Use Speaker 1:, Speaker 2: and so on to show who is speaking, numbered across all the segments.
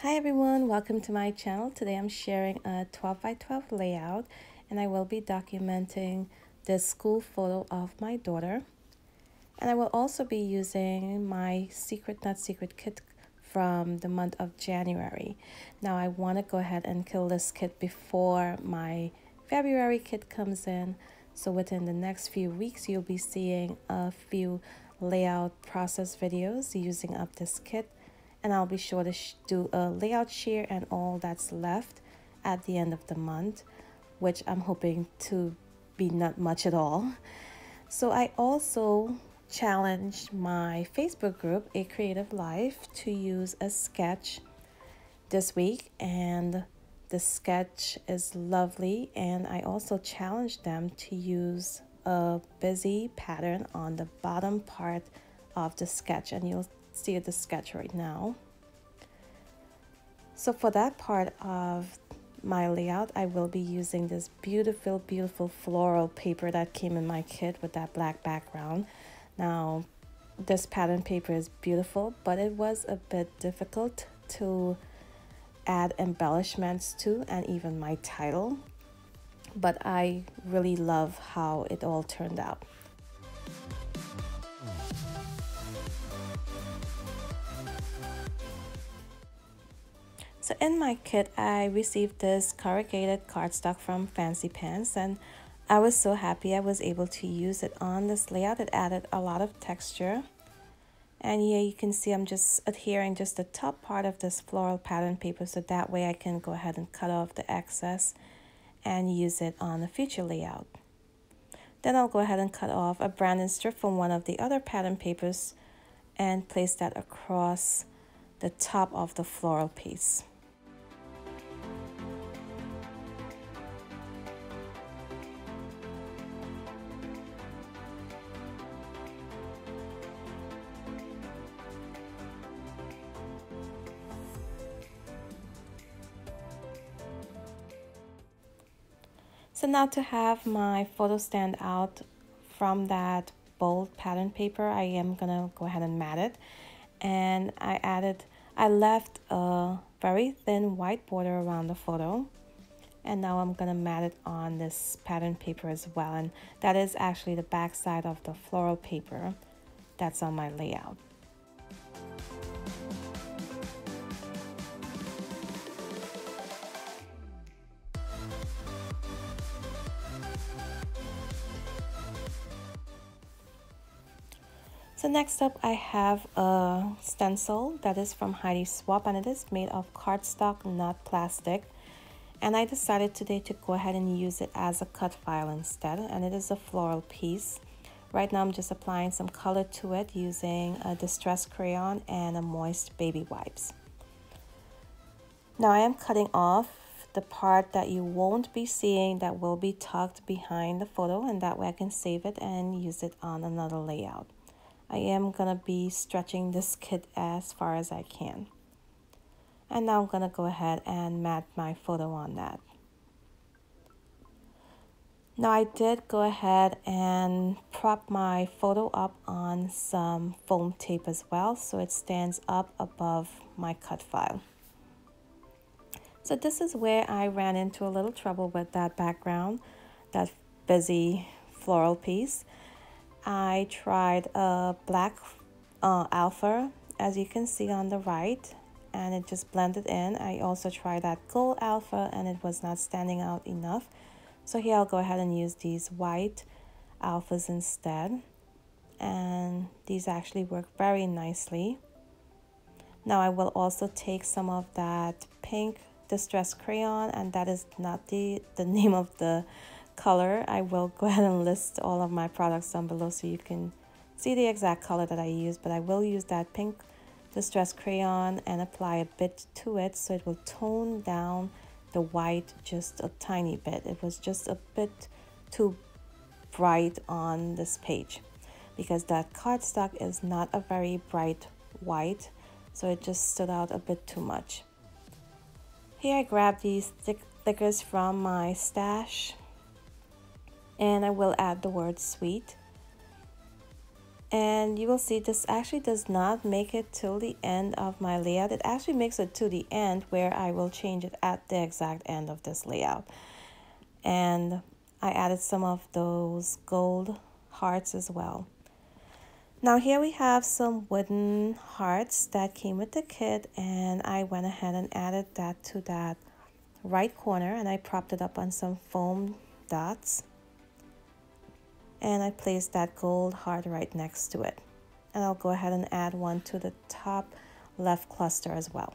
Speaker 1: Hi everyone, welcome to my channel. Today I'm sharing a 12 by 12 layout and I will be documenting this school photo of my daughter. And I will also be using my Secret Not Secret kit from the month of January. Now I want to go ahead and kill this kit before my February kit comes in. So within the next few weeks you'll be seeing a few layout process videos using up this kit. And I'll be sure to do a layout share and all that's left at the end of the month, which I'm hoping to be not much at all. So I also challenged my Facebook group, A Creative Life, to use a sketch this week, and the sketch is lovely. And I also challenged them to use a busy pattern on the bottom part of the sketch, and you'll see the sketch right now. So for that part of my layout, I will be using this beautiful floral paper that came in my kit with that black background. Now this pattern paper is beautiful, but it was a bit difficult to add embellishments to, and even my title, but I really love how it all turned out. So in my kit, I received this corrugated cardstock from Fancy Pants, and I was so happy I was able to use it on this layout. It added a lot of texture. And here you can see I'm just adhering just the top part of this floral pattern paper, so that way I can go ahead and cut off the excess and use it on a future layout. Then I'll go ahead and cut off a branding strip from one of the other pattern papers and place that across the top of the floral piece. So now to have my photo stand out from that bold pattern paper, I am gonna go ahead and mat it. And I left a very thin white border around the photo. And now I'm gonna mat it on this pattern paper as well. And that is actually the back side of the floral paper that's on my layout. So next up, I have a stencil that is from Heidi Swap, and it is made of cardstock, not plastic. And I decided today to go ahead and use it as a cut file instead, and it is a floral piece. Right now I'm just applying some color to it using a distressed crayon and a moist baby wipes. Now I am cutting off the part that you won't be seeing, that will be tucked behind the photo, and that way I can save it and use it on another layout. I am gonna be stretching this kit as far as I can. And now I'm gonna go ahead and mat my photo on that. Now I did go ahead and prop my photo up on some foam tape as well, so it stands up above my cut file. So this is where I ran into a little trouble with that background, that busy floral piece. I tried a black alpha, as you can see on the right, and it just blended in. I also tried that gold alpha and it was not standing out enough. So here I'll go ahead and use these white alphas instead. And these actually work very nicely. Now I will also take some of that pink distressed crayon, and that is not the name of the color. I will go ahead and list all of my products down below so you can see the exact color that I use, but I will use that pink distressed crayon and apply a bit to it so it will tone down the white just a tiny bit. It was just a bit too bright on this page because that cardstock is not a very bright white, so it just stood out a bit too much. Here I grabbed these stickers from my stash, and I will add the word sweet. And you will see this actually does not make it till the end of my layout. It actually makes it to the end where I will change it at the exact end of this layout. And I added some of those gold hearts as well. Now here we have some wooden hearts that came with the kit, and I went ahead and added that to that right corner, and I propped it up on some foam dots. And I placed that gold heart right next to it. And I'll go ahead and add one to the top left cluster as well.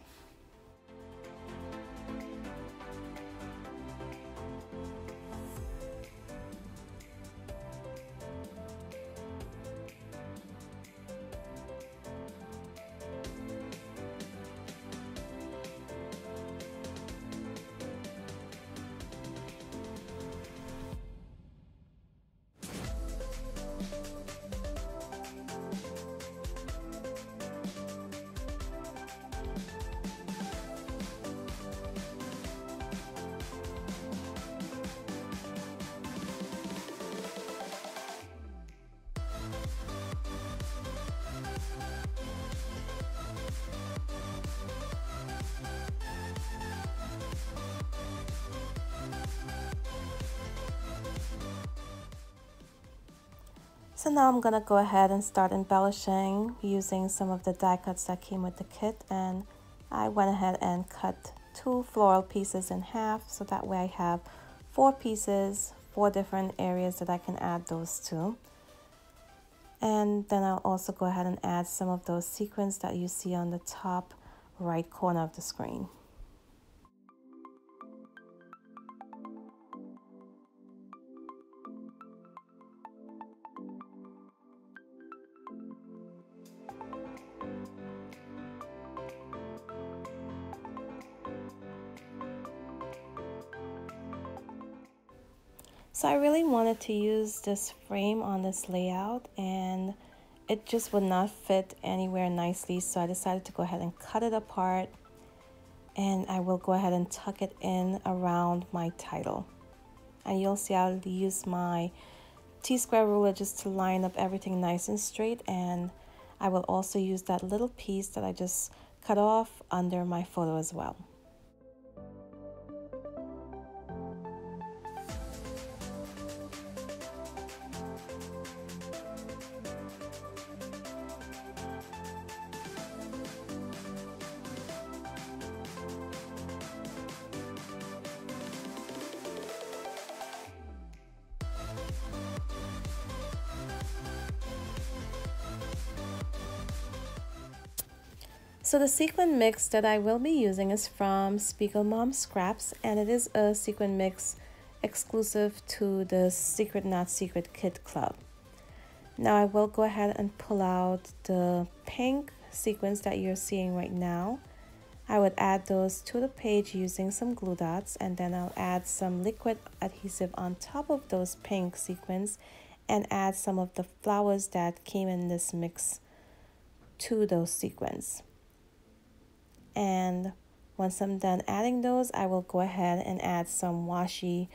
Speaker 1: So now I'm gonna go ahead and start embellishing using some of the die cuts that came with the kit, and I went ahead and cut 2 floral pieces in half, so that way I have 4 pieces, 4 different areas that I can add those to. And then I'll also go ahead and add some of those sequins that you see on the top right corner of the screen. So I really wanted to use this frame on this layout, and it just would not fit anywhere nicely, so I decided to go ahead and cut it apart, and I will go ahead and tuck it in around my title. And you'll see I'll use my T-square ruler just to line up everything nice and straight, and I will also use that little piece that I just cut off under my photo as well. So the sequin mix that I will be using is from Spiegel Mom Scraps, and it is a sequin mix exclusive to the Secret Not Secret Kit Club. Now I will go ahead and pull out the pink sequins that you're seeing right now. I would add those to the page using some glue dots, and then I'll add some liquid adhesive on top of those pink sequins and add some of the flowers that came in this mix to those sequins. And once I'm done adding those, I will go ahead and add some washi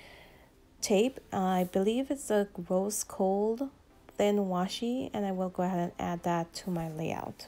Speaker 1: tape. I believe it's a rose gold thin washi, and I will go ahead and add that to my layout.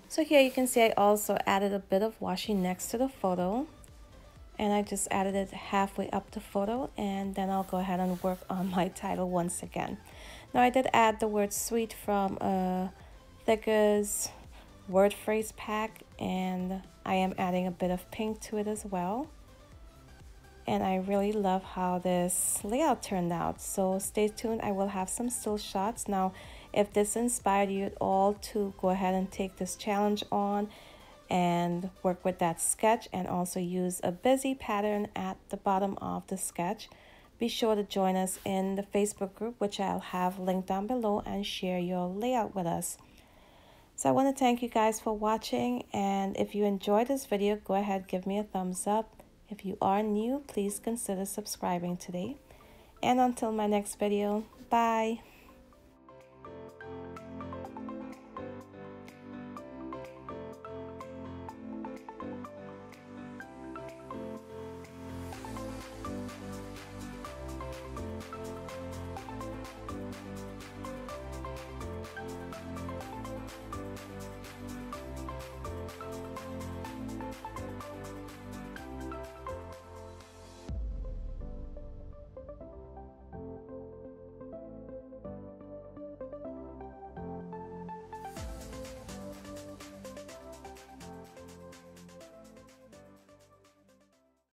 Speaker 1: So here you can see I also added a bit of washi next to the photo, and I just added it halfway up the photo, and then I'll go ahead and work on my title once again. Now I did add the word sweet from Fiskars word phrase pack, and I am adding a bit of pink to it as well. And I really love how this layout turned out, so stay tuned. I will have some still shots. Now If this inspired you at all to go ahead and take this challenge on and work with that sketch and also use a busy pattern at the bottom of the sketch, be sure to join us in the Facebook group, which I'll have linked down below, and share your layout with us. So I want to thank you guys for watching, and if you enjoyed this video, go ahead, give me a thumbs up. If you are new, please consider subscribing today. And until my next video, bye.